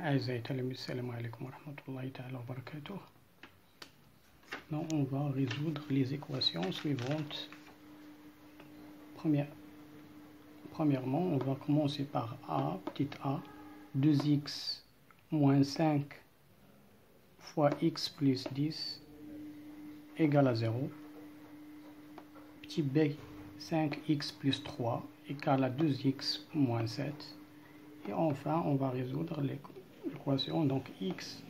أعزائي التلاميذ السلام عليكم ورحمة الله تعالى وبركاته. Maintenant, on va résoudre les équations suivantes. Premièrement, on va commencer par a, petite a, 2x moins 5 fois x plus 10 égale à 0. Petit b, 5x plus 3 égale à 2x moins 7. Et enfin, on va résoudre l'équation, donc x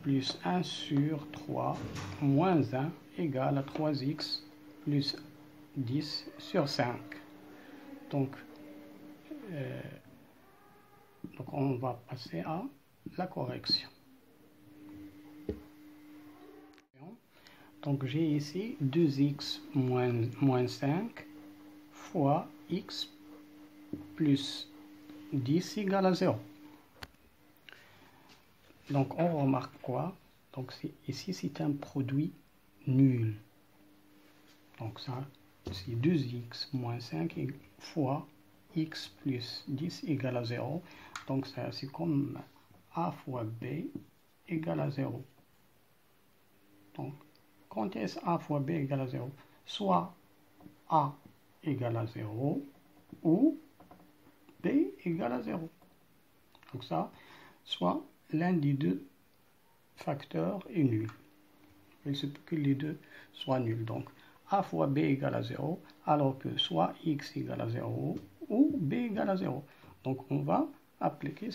plus 1 sur 3 moins 1 égale à 3x plus 10 sur 5. Donc on va passer à la correction. Donc j'ai ici 2x moins 5 fois x plus 10 égale à 0. Donc on remarque quoi? Donc ici c'est un produit nul. Donc ça c'est 2x moins 5 fois x plus 10 égale à 0. Donc ça c'est comme a fois b égale à 0. Donc quand est-ce a fois b égale à 0? Soit a égale à 0 ou b égale à 0. Donc ça, soit l'un des deux facteurs est nul. Il se peut que les deux soient nuls. Donc a fois b égale à 0, alors que soit x égale à 0 ou b égale à 0. Donc on va appliquer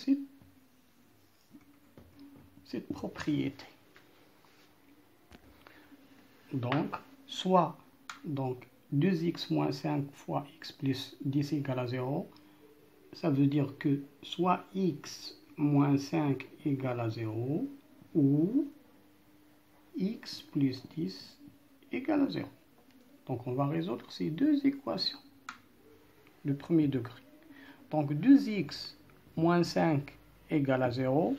cette propriété. Donc soit 2x moins 5 fois x plus 10 égale à 0, ça veut dire que soit x moins 5 égale à 0 ou x plus 10 égale à 0. Donc on va résoudre ces deux équations de premier degré. Donc 2x moins 5 égale à 0,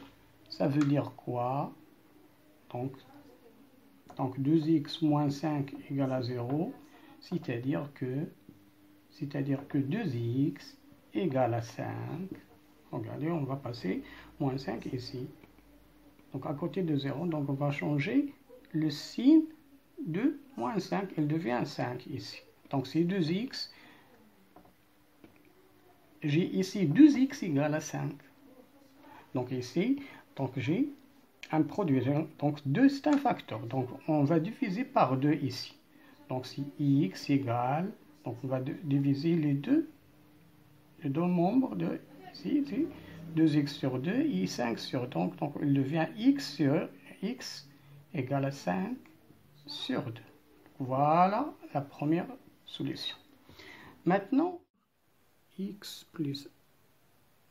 ça veut dire quoi? Donc 2x moins 5 égale à 0, c'est-à-dire que 2x égale à 5. Regardez, on va passer moins 5 ici. Donc à côté de 0, donc on va changer le signe de moins 5. Il devient 5 ici. Donc c'est 2x. J'ai ici 2x égale à 5. Donc ici, j'ai un produit. Donc 2 c'est un facteur. Donc on va diviser par 2 ici. Donc si x égale, donc on va diviser les deux membres de ici, 2x sur 2 et 5 sur 2. Donc il devient x sur x égale à 5 sur 2. Voilà la première solution. Maintenant, x plus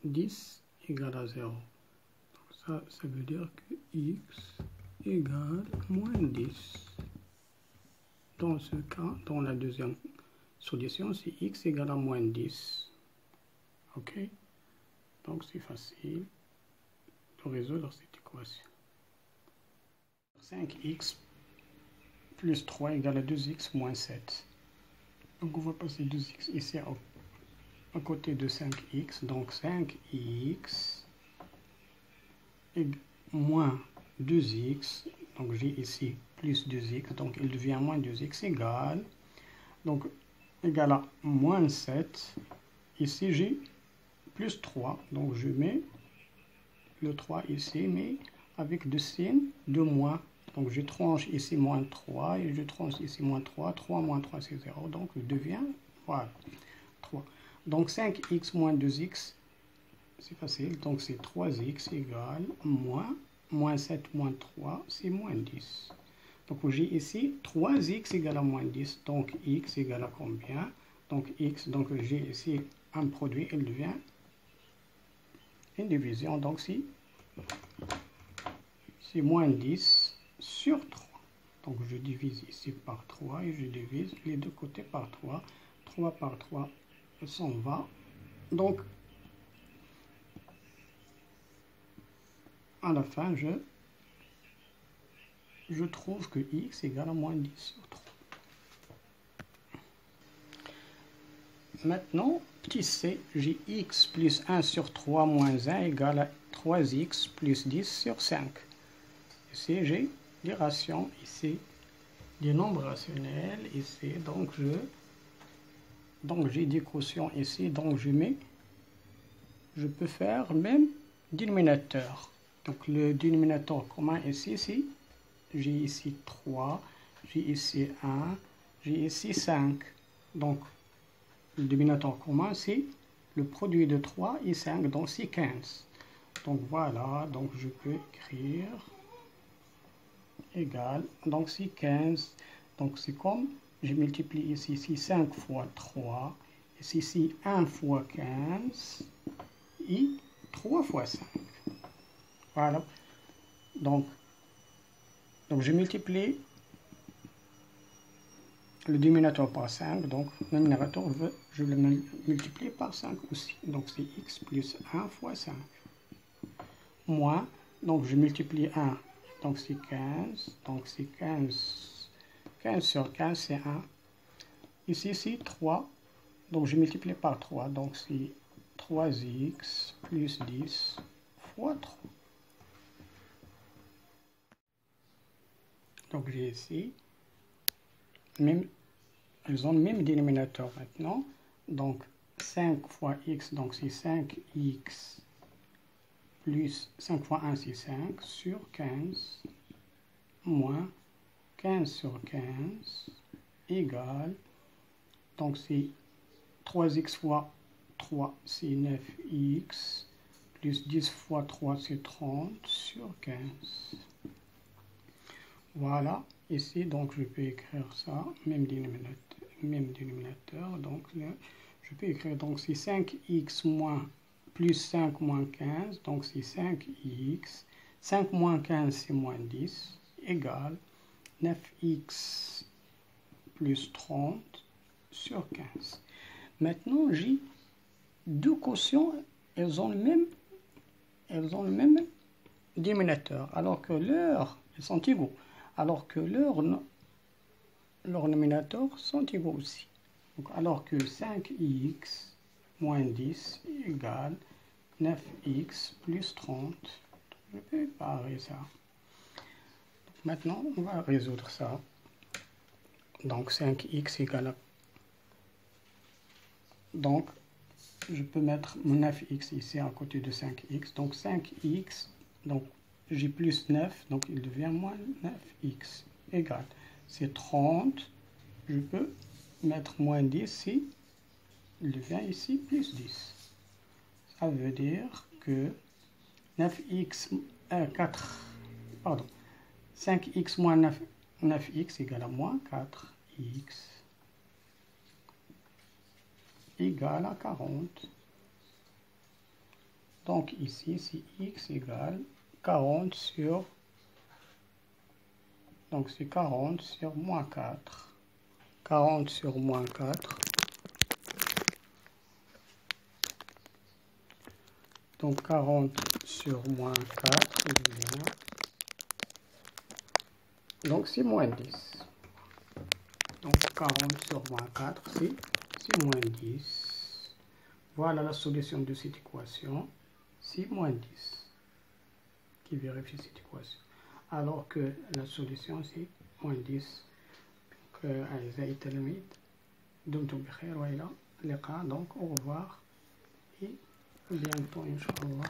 10 égale à 0. Ça veut dire que x égale moins 10. Dans ce cas, dans la deuxième solution, c'est x égale à moins 10. Ok? Donc c'est facile de résoudre cette équation. 5x plus 3 égale à 2x moins 7. Donc on va passer 2x ici à côté de 5x. Donc 5x moins 2x, donc j'ai ici plus 2x, donc il devient moins 2x égale, à moins 7, ici j'ai plus 3, donc je mets le 3 ici, mais avec deux signes de moins, donc je tranche ici moins 3, et je tranche ici moins 3, 3 moins 3 c'est 0, donc il devient, voilà, 3. Donc 5x moins 2x, c'est facile, donc c'est 3x égale moins 7 moins 3, c'est moins 10. Donc j'ai ici 3x égale à moins 10, donc x égale à combien? Donc x, donc j'ai ici un produit, il devient une division, donc c'est moins 10 sur 3. Donc je divise ici par 3 et je divise les deux côtés par 3. 3 par 3 s'en va. Donc à la fin, je trouve que x égale à moins 10 sur 3. Maintenant, petit c, j'ai x plus 1 sur 3 moins 1 égale à 3x plus 10 sur 5. Ici, j'ai des rations, ici, des nombres rationnels, ici, donc j'ai des quotients ici, donc je peux faire même dénominateur. Donc le dénominateur commun ici, c'est, j'ai ici 3, j'ai ici 1, j'ai ici 5. Donc le dénominateur commun, c'est le produit de 3 et 5, donc c'est 15. Donc voilà, donc je peux écrire égal, donc c'est 15. Donc c'est comme, je multiplie ici, c'est 5 fois 3, ici c'est 1 fois 15, et 3 fois 5. Voilà. Donc je multiplie le dénominateur par 5, donc le numérateur, je le multiplie par 5 aussi. Donc c'est x plus 1 fois 5. Moins, donc je multiplie 1, donc c'est 15, donc c'est 15 sur 15, c'est 1. Ici, c'est 3, donc je multiplie par 3, donc c'est 3x plus 10 fois 3. Donc j'ai ici, elles ont le même dénominateur maintenant. Donc 5 fois x, donc c'est 5x plus 5 fois 1, c'est 5 sur 15, moins 15 sur 15, égale, donc c'est 3x fois 3, c'est 9x, plus 10 fois 3, c'est 30 sur 15. Voilà, ici, donc je peux écrire ça, même dénominateur, donc là, je peux écrire, donc c'est 5x moins, plus 5 moins 15, donc c'est 5x, 5 moins 15 c'est moins 10, égale 9x plus 30 sur 15. Maintenant, j'ai deux quotients, elles ont le même dénominateur, alors que ils sont égaux. Alors que leurs dénominateurs sont égaux aussi. Donc, alors que 5x moins 10 égale 9x plus 30. Je peux parer ça. Donc, maintenant, on va résoudre ça. Donc 5x égale à... Donc, je peux mettre mon 9x ici à côté de 5x. Donc 5x, donc j'ai plus 9, donc il devient moins 9x, égale. C'est 30, je peux mettre moins 10 ici, il devient ici plus 10. Ça veut dire que 9x, 5x moins 9x égale à moins 4x égale à 40. Donc ici, c'est x égale 40 sur... Donc c'est 40 sur moins 4. 40 sur moins 4. Donc 40 sur moins 4, devient... Donc c'est moins 10. Donc 40 sur moins 4, c'est moins 10. Voilà la solution de cette équation. C'est moins 10 qui vérifie cette équation. Alors que la solution, c'est moins 10. أعزائي التلاميذ دمتم بخير وإلى اللقاء. Donc au revoir et à bientôt إن شاء الله.